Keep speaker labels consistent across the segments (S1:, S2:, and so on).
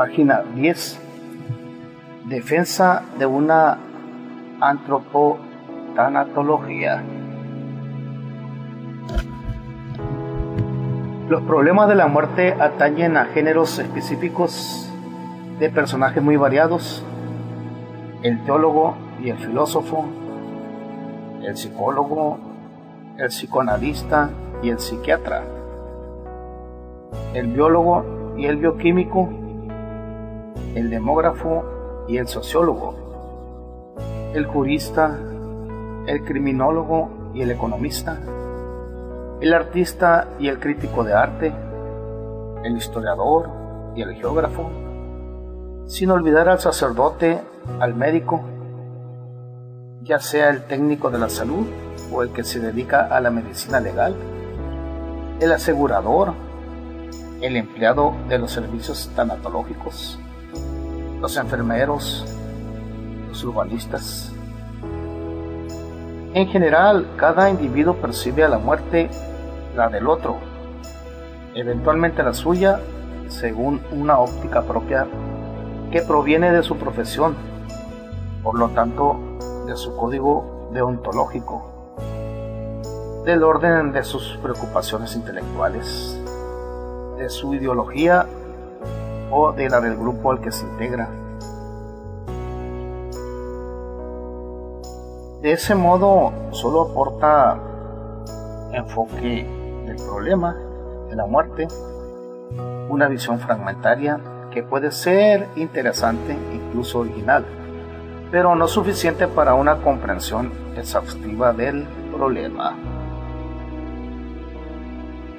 S1: Página 10. Defensa de una antropotanatología. Los problemas de la muerte atañen a géneros específicos de personajes muy variados: el teólogo y el filósofo, el psicólogo, el psicoanalista y el psiquiatra, el biólogo y el bioquímico, el demógrafo y el sociólogo, el jurista, el criminólogo y el economista, el artista y el crítico de arte, el historiador y el geógrafo, sin olvidar al sacerdote, al médico, ya sea el técnico de la salud o el que se dedica a la medicina legal, el asegurador, el empleado de los servicios tanatológicos, los enfermeros, los urbanistas. En general, cada individuo percibe a la muerte la del otro, eventualmente la suya, según una óptica propia que proviene de su profesión, por lo tanto, de su código deontológico, del orden de sus preocupaciones intelectuales, de su ideología o de la del grupo al que se integra. De ese modo, solo aporta enfoque del problema de la muerte, una visión fragmentaria que puede ser interesante, incluso original, pero no suficiente para una comprensión exhaustiva del problema.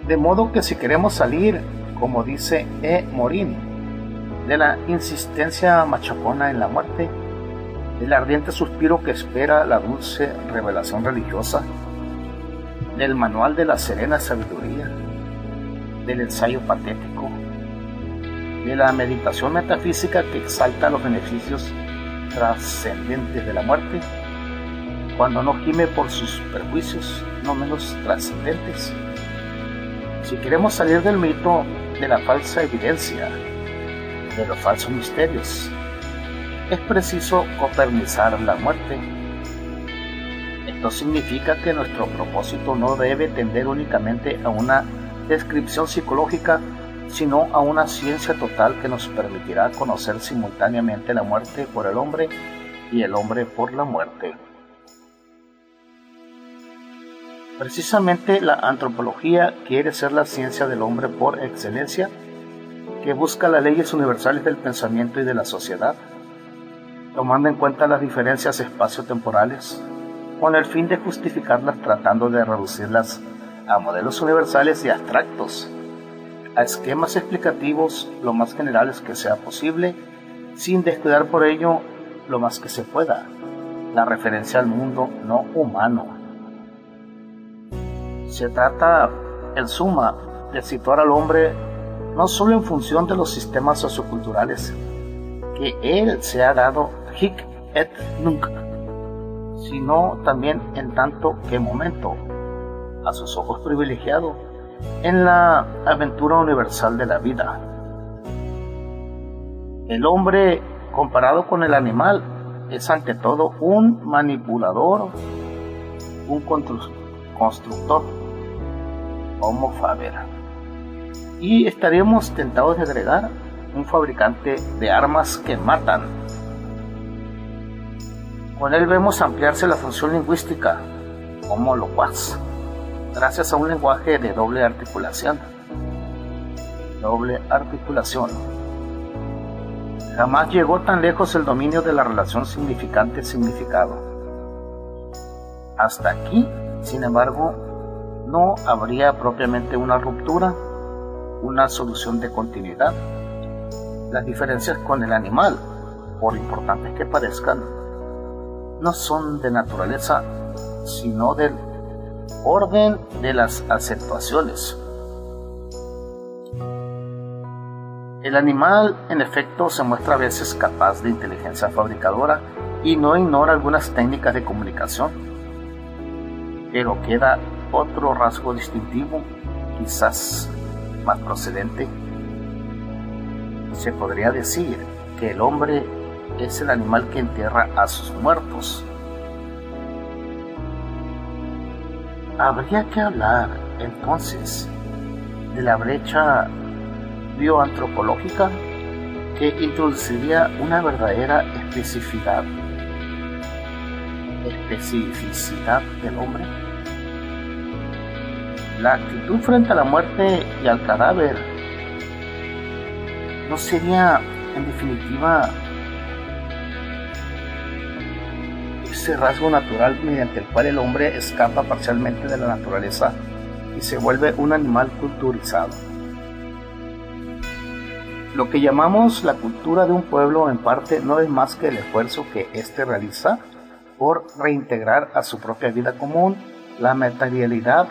S1: De modo que si queremos salir, como dice E. Morin, de la insistencia machacona en la muerte, del ardiente suspiro que espera la dulce revelación religiosa, del manual de la serena sabiduría, del ensayo patético, de la meditación metafísica que exalta los beneficios trascendentes de la muerte, cuando no gime por sus perjuicios no menos trascendentes. Si queremos salir del mito de la falsa evidencia, de los falsos misterios, es preciso copernizar la muerte. Esto significa que nuestro propósito no debe tender únicamente a una descripción psicológica, sino a una ciencia total que nos permitirá conocer simultáneamente la muerte por el hombre y el hombre por la muerte. Precisamente la antropología quiere ser la ciencia del hombre por excelencia, que busca las leyes universales del pensamiento y de la sociedad, tomando en cuenta las diferencias espaciotemporales, con el fin de justificarlas tratando de reducirlas a modelos universales y abstractos, a esquemas explicativos lo más generales que sea posible, sin descuidar por ello lo más que se pueda la referencia al mundo no humano. Se trata, en suma, de situar al hombre no solo en función de los sistemas socioculturales que él se ha dado hic et nunc, sino también en tanto que momento, a sus ojos privilegiado, en la aventura universal de la vida. El hombre, comparado con el animal, es ante todo un manipulador, un constructor, homo faber, y estaríamos tentados de agregar un fabricante de armas que matan. Con él vemos ampliarse la función lingüística, homo loquaz, gracias a un lenguaje de doble articulación. Jamás llegó tan lejos el dominio de la relación significante-significado. Hasta aquí, sin embargo, no habría propiamente una ruptura, una solución de continuidad. Las diferencias con el animal, por importantes que parezcan, no son de naturaleza, sino del orden de las acentuaciones. El animal, en efecto, se muestra a veces capaz de inteligencia fabricadora y no ignora algunas técnicas de comunicación, pero queda otro rasgo distintivo, quizás más procedente, Se podría decir que el hombre es el animal que entierra a sus muertos. Habría que hablar entonces de la brecha bioantropológica que introduciría una verdadera especificidad del hombre. La actitud frente a la muerte y al cadáver no sería, en definitiva, ese rasgo natural mediante el cual el hombre escapa parcialmente de la naturaleza y se vuelve un animal culturizado. Lo que llamamos la cultura de un pueblo en parte no es más que el esfuerzo que éste realiza por reintegrar a su propia vida común la materialidad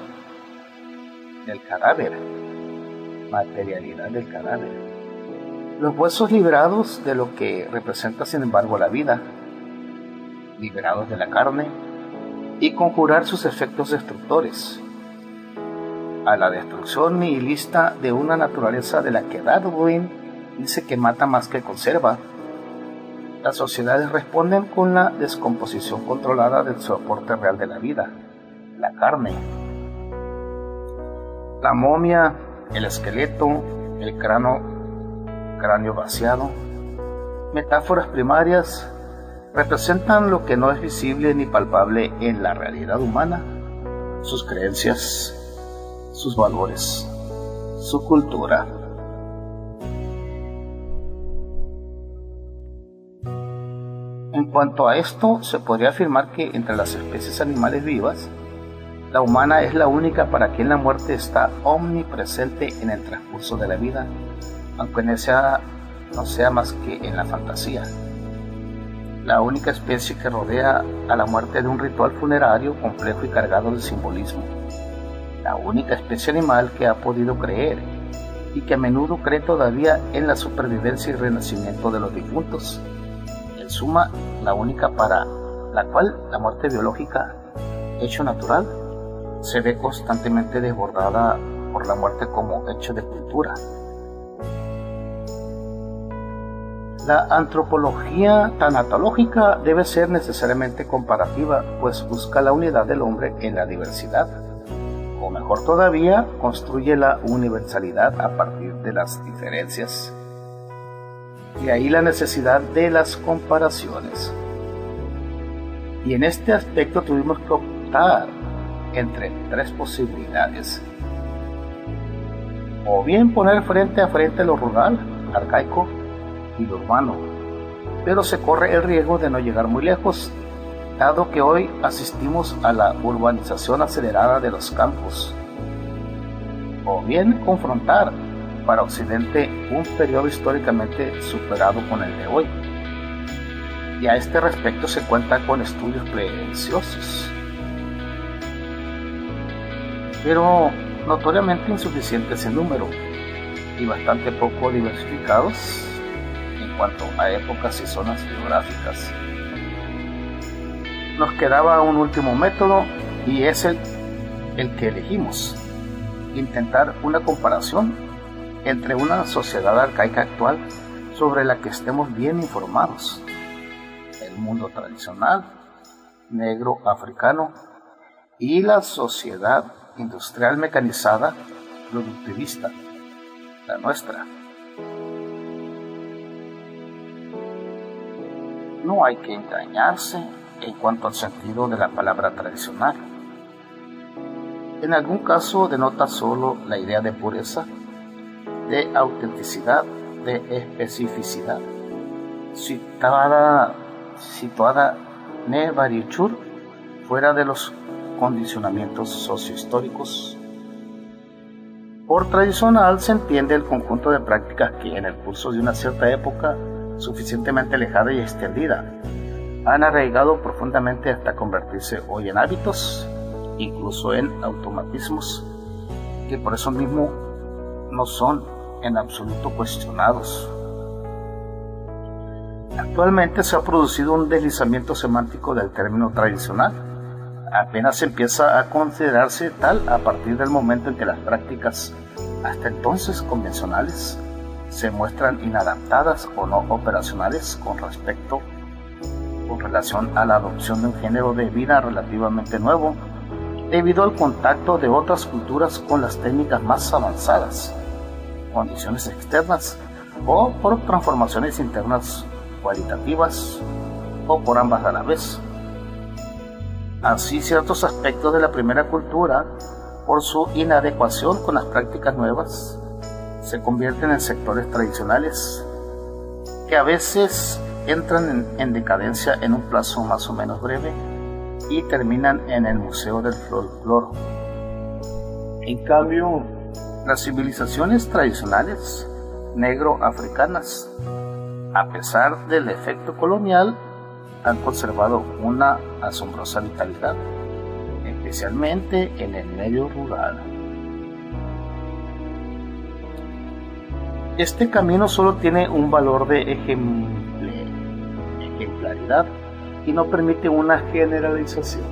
S1: del cadáver. Los huesos liberados de lo que representa sin embargo la vida, liberados de la carne, y conjurar sus efectos destructores a la destrucción nihilista de una naturaleza de la que Darwin dice que mata más que conserva. Las sociedades responden con la descomposición controlada del soporte real de la vida, la carne. La momia, el esqueleto, el cráneo vaciado, metáforas primarias, representan lo que no es visible ni palpable en la realidad humana, sus creencias, sus valores, su cultura. En cuanto a esto, se podría afirmar que entre las especies animales vivas, la humana es la única para quien la muerte está omnipresente en el transcurso de la vida, aunque no sea más que en la fantasía. La única especie que rodea a la muerte de un ritual funerario complejo y cargado de simbolismo. La única especie animal que ha podido creer, y que a menudo cree todavía, en la supervivencia y renacimiento de los difuntos. En suma, la única para la cual la muerte biológica, hecho natural, se ve constantemente desbordada por la muerte como hecho de cultura. La antropología tanatológica debe ser necesariamente comparativa, pues busca la unidad del hombre en la diversidad, o mejor todavía, construye la universalidad a partir de las diferencias. De ahí la necesidad de las comparaciones. Y en este aspecto tuvimos que optar entre tres posibilidades: o bien poner frente a frente lo rural, arcaico, y lo urbano, pero se corre el riesgo de no llegar muy lejos, dado que hoy asistimos a la urbanización acelerada de los campos. O bien confrontar para Occidente un periodo históricamente superado con el de hoy, y a este respecto se cuenta con estudios preciosos, pero notoriamente insuficientes en número y bastante poco diversificados en cuanto a épocas y zonas geográficas. Nos quedaba un último método, y es el que elegimos: intentar una comparación entre una sociedad arcaica actual sobre la que estemos bien informados, el mundo tradicional, negro africano, y la sociedad industrial mecanizada, productivista, la nuestra. No hay que engañarse en cuanto al sentido de la palabra tradicional. En algún caso denota solo la idea de pureza, de autenticidad, de especificidad, situada ne varichur, fuera de los condicionamientos sociohistóricos. Por tradicional se entiende el conjunto de prácticas que, en el curso de una cierta época suficientemente alejada y extendida, han arraigado profundamente hasta convertirse hoy en hábitos, incluso en automatismos, que por eso mismo no son en absoluto cuestionados. Actualmente se ha producido un deslizamiento semántico del término tradicional. Apenas empieza a considerarse tal a partir del momento en que las prácticas hasta entonces convencionales se muestran inadaptadas o no operacionales con relación a la adopción de un género de vida relativamente nuevo, debido al contacto de otras culturas con las técnicas más avanzadas, condiciones externas o por transformaciones internas cualitativas o por ambas a la vez. Así, ciertos aspectos de la primera cultura, por su inadecuación con las prácticas nuevas, se convierten en sectores tradicionales que a veces entran en decadencia en un plazo más o menos breve y terminan en el Museo del Folclore. En cambio, las civilizaciones tradicionales negro-africanas, a pesar del efecto colonial, han conservado una asombrosa vitalidad, especialmente en el medio rural. Este camino solo tiene un valor de ejemplaridad y no permite una generalización,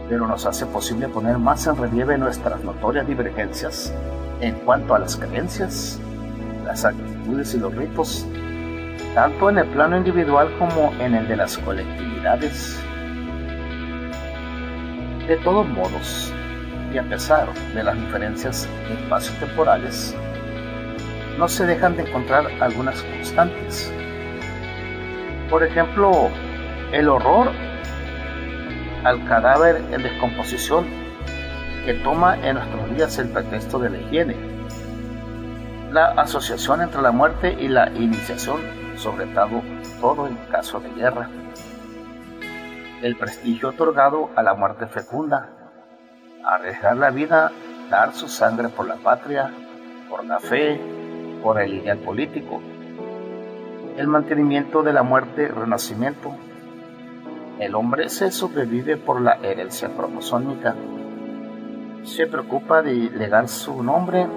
S1: pero nos hace posible poner más en relieve nuestras notorias divergencias en cuanto a las creencias, las actitudes y los ritos, tanto en el plano individual como en el de las colectividades. De todos modos, y a pesar de las diferencias espacio-temporales, no se dejan de encontrar algunas constantes. Por ejemplo, el horror al cadáver en descomposición que toma en nuestros días el pretexto de la higiene, la asociación entre la muerte y la iniciación, sobre todo en caso de guerra, el prestigio otorgado a la muerte fecunda, arriesgar la vida, dar su sangre por la patria, por la fe, por el ideal político, el mantenimiento de la muerte, renacimiento. El hombre se sobrevive por la herencia cromosómica, se preocupa de legar su nombre,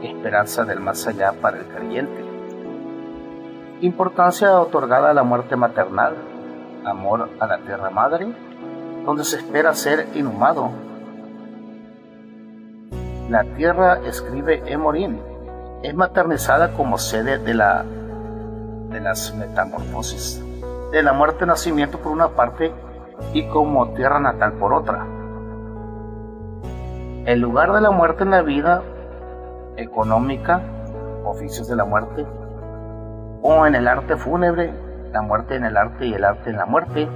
S1: esperanza del más allá para el creyente, importancia otorgada a la muerte maternal, amor a la tierra madre, donde se espera ser inhumado. La tierra, escribe Morin, es maternizada como sede de las metamorfosis, de la muerte-nacimiento por una parte y como tierra natal por otra. El lugar de la muerte en la vida económica, oficios de la muerte, o en el arte fúnebre, la muerte en el arte y el arte en la muerte,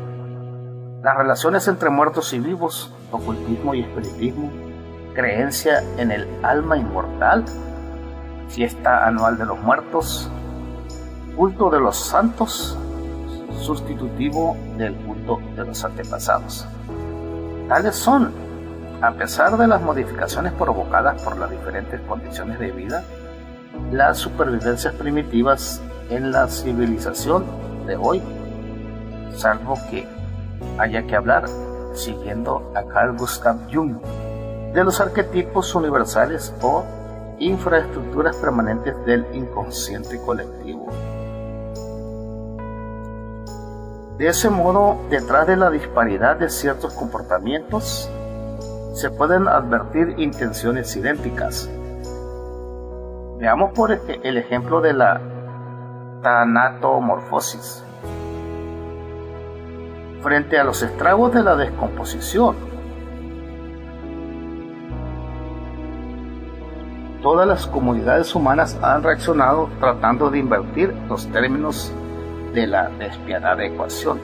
S1: las relaciones entre muertos y vivos, ocultismo y espiritismo, creencia en el alma inmortal, fiesta anual de los muertos, culto de los santos, sustitutivo del culto de los antepasados. Tales son, a pesar de las modificaciones provocadas por las diferentes condiciones de vida, las supervivencias primitivas en la civilización de hoy, salvo que haya que hablar, siguiendo a Carl Gustav Jung, de los arquetipos universales o infraestructuras permanentes del inconsciente colectivo. De ese modo, detrás de la disparidad de ciertos comportamientos, se pueden advertir intenciones idénticas. Veamos por el ejemplo de la tanatomorfosis. Frente a los estragos de la descomposición, todas las comunidades humanas han reaccionado tratando de invertir los términos de la despiadada ecuación.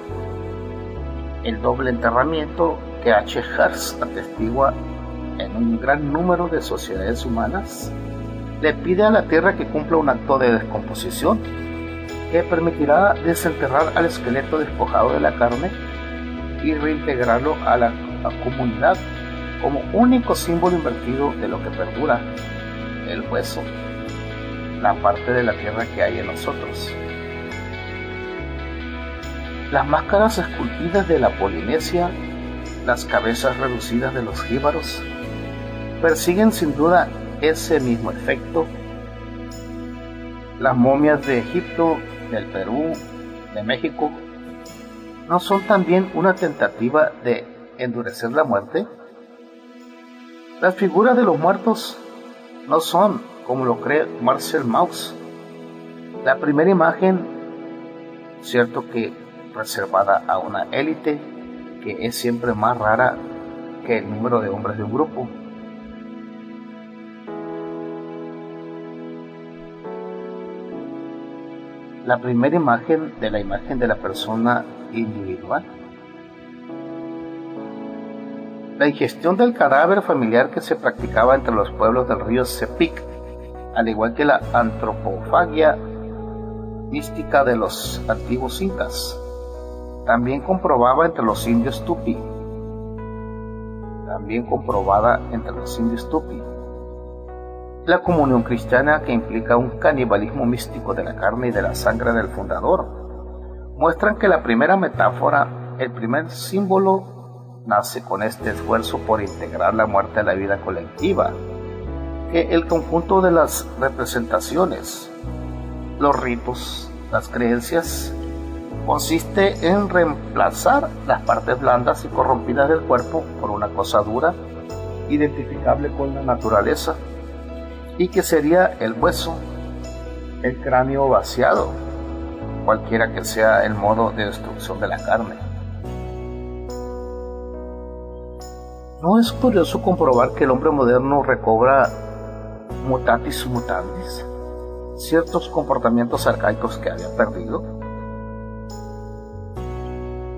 S1: El doble enterramiento que H. Hertz atestigua en un gran número de sociedades humanas le pide a la tierra que cumpla un acto de descomposición que permitirá desenterrar al esqueleto despojado de la carne y reintegrarlo a la comunidad como único símbolo invertido de lo que perdura, el hueso, la parte de la tierra que hay en nosotros. Las máscaras esculpidas de la Polinesia, las cabezas reducidas de los jíbaros, persiguen sin duda ese mismo efecto. Las momias de Egipto, del Perú, de México, ¿no son también una tentativa de endurecer la muerte? Las figuras de los muertos no son como lo cree Marcel Mauss. La primera imagen, cierto que reservada a una élite, que es siempre más rara que el número de hombres de un grupo. La primera imagen de la persona individual. La ingestión del cadáver familiar que se practicaba entre los pueblos del río Sepik, al igual que la antropofagia mística de los antiguos incas, también comprobada entre los indios tupi. La comunión cristiana, que implica un canibalismo místico de la carne y de la sangre del fundador, muestran que la primera metáfora, el primer símbolo, nace con este esfuerzo por integrar la muerte a la vida colectiva, que el conjunto de las representaciones, los ritos, las creencias, consiste en reemplazar las partes blandas y corrompidas del cuerpo por una cosa dura, identificable con la naturaleza, y que sería el hueso, el cráneo vaciado, cualquiera que sea el modo de destrucción de la carne. ¿No es curioso comprobar que el hombre moderno recobra mutatis mutandis ciertos comportamientos arcaicos que había perdido?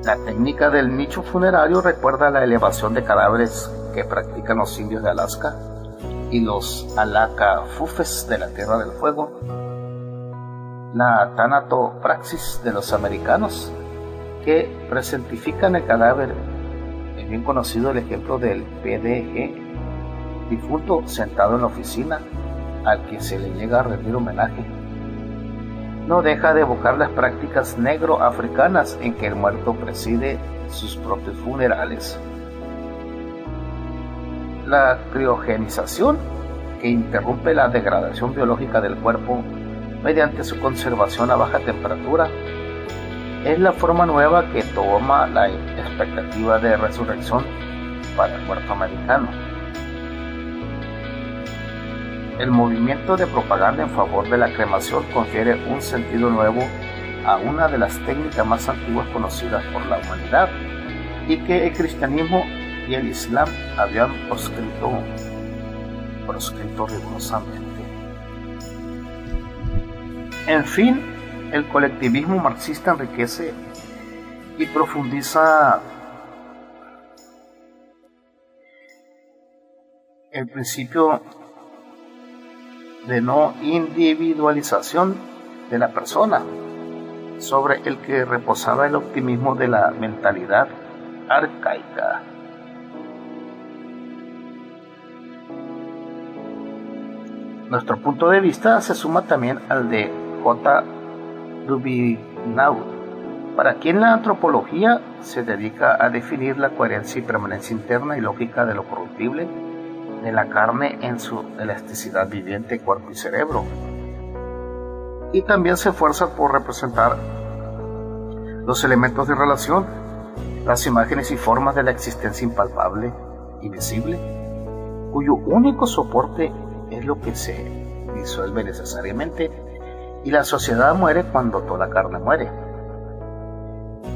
S1: La técnica del nicho funerario recuerda la elevación de cadáveres que practican los indios de Alaska y los alacafufes de la Tierra del Fuego, la tanatopraxis de los americanos, que presentifican el cadáver. Es bien conocido el ejemplo del PDG, difunto sentado en la oficina, al que se le llega a rendir homenaje. No deja de evocar las prácticas negro-africanas en que el muerto preside sus propios funerales. La criogenización, que interrumpe la degradación biológica del cuerpo mediante su conservación a baja temperatura, es la forma nueva que toma la expectativa de resurrección para el muerto americano. El movimiento de propaganda en favor de la cremación confiere un sentido nuevo a una de las técnicas más antiguas conocidas por la humanidad y que el cristianismo y el islam habían proscrito rigurosamente. En fin, el colectivismo marxista enriquece y profundiza el principio de no individualización de la persona, sobre el que reposaba el optimismo de la mentalidad arcaica. Nuestro punto de vista se suma también al de J. Dubinau, para quien la antropología se dedica a definir la coherencia y permanencia interna y lógica de lo corruptible de la carne en su elasticidad viviente, cuerpo y cerebro, y también se esfuerza por representar los elementos de relación, las imágenes y formas de la existencia impalpable y visible, cuyo único soporte es lo que se disuelve necesariamente, y la sociedad muere cuando toda la carne muere.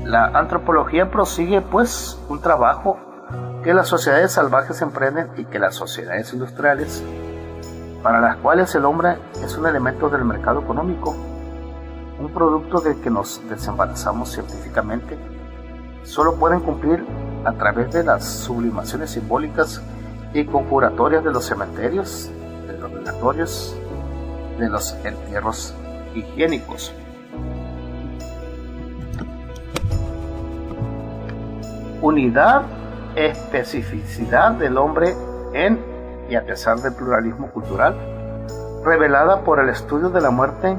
S1: La antropología prosigue, pues, un trabajo que las sociedades salvajes emprenden y que las sociedades industriales, para las cuales el hombre es un elemento del mercado económico, un producto del que nos desembarazamos científicamente, solo pueden cumplir a través de las sublimaciones simbólicas y conjuratorias de los cementerios, de los velatorios, de los entierros higiénicos. Unidad, especificidad del hombre en y a pesar del pluralismo cultural, revelada por el estudio de la muerte,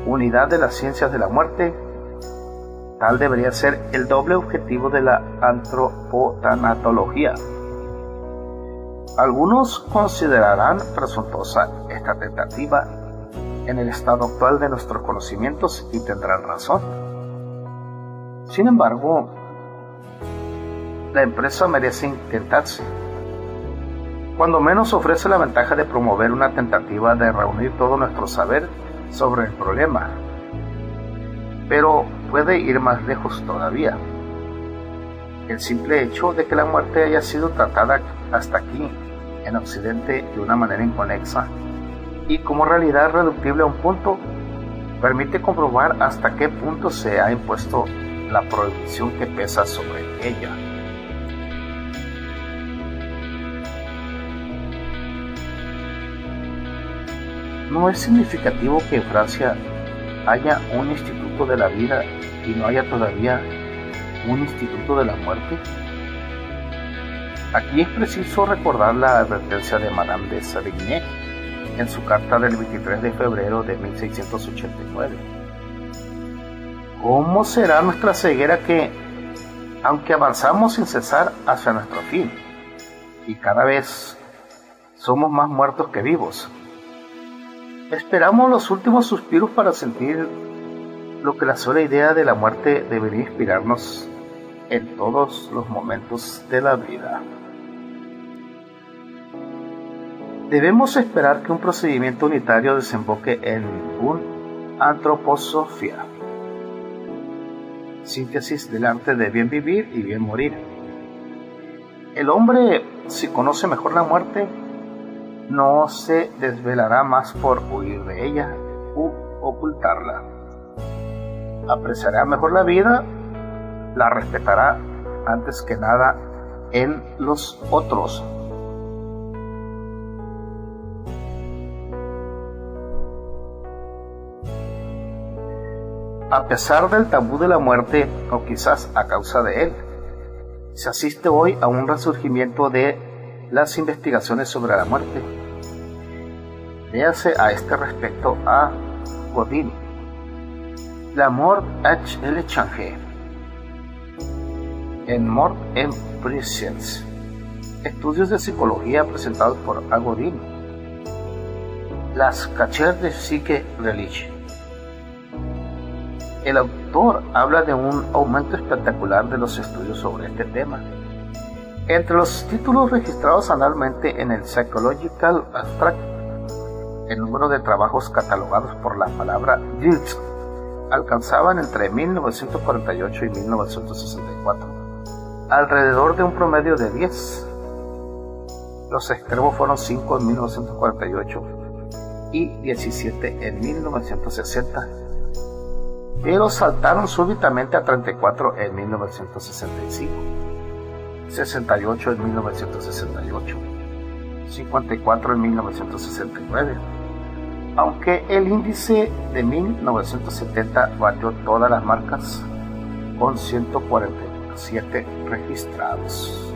S1: unidad de las ciencias de la muerte. Tal debería ser el doble objetivo de la antropotanatología. Algunos considerarán presuntuosa esta tentativa en el estado actual de nuestros conocimientos y tendrán razón. Sin embargo, la empresa merece intentarse, cuando menos ofrece la ventaja de promover una tentativa de reunir todo nuestro saber sobre el problema, pero puede ir más lejos todavía. El simple hecho de que la muerte haya sido tratada hasta aquí, en Occidente, de una manera inconexa y como realidad reductible a un punto, permite comprobar hasta qué punto se ha impuesto la prohibición que pesa sobre ella. ¿No es significativo que en Francia haya un instituto de la vida y no haya todavía un instituto de la muerte? Aquí es preciso recordar la advertencia de Madame de Sévigné en su carta del 23 de febrero de 1689. ¿Cómo será nuestra ceguera que, aunque avanzamos sin cesar hacia nuestro fin, y cada vez somos más muertos que vivos, esperamos los últimos suspiros para sentir lo que la sola idea de la muerte debería inspirarnos en todos los momentos de la vida? Debemos esperar que un procedimiento unitario desemboque en un antroposofía, síntesis del arte de bien vivir y bien morir. El hombre, si conoce mejor la muerte, no se desvelará más por huir de ella u ocultarla. Apreciará mejor la vida, la respetará antes que nada en los otros. A pesar del tabú de la muerte, o quizás a causa de él, se asiste hoy a un resurgimiento de las investigaciones sobre la muerte. Véase a este respecto a Godin, La mort et l'échange, en Mort en Prisons, estudios de psicología presentados por A. Godin, Las Cachères de Psyche Relige. El autor habla de un aumento espectacular de los estudios sobre este tema. Entre los títulos registrados anualmente en el Psychological Abstract, el número de trabajos catalogados por la palabra guilt alcanzaban entre 1948 y 1964 alrededor de un promedio de 10. Los extremos fueron 5 en 1948 y 17 en 1960. Pero saltaron súbitamente a 34 en 1965, 68 en 1968, 54 en 1969, aunque el índice de 1970 batió todas las marcas con 147 registrados.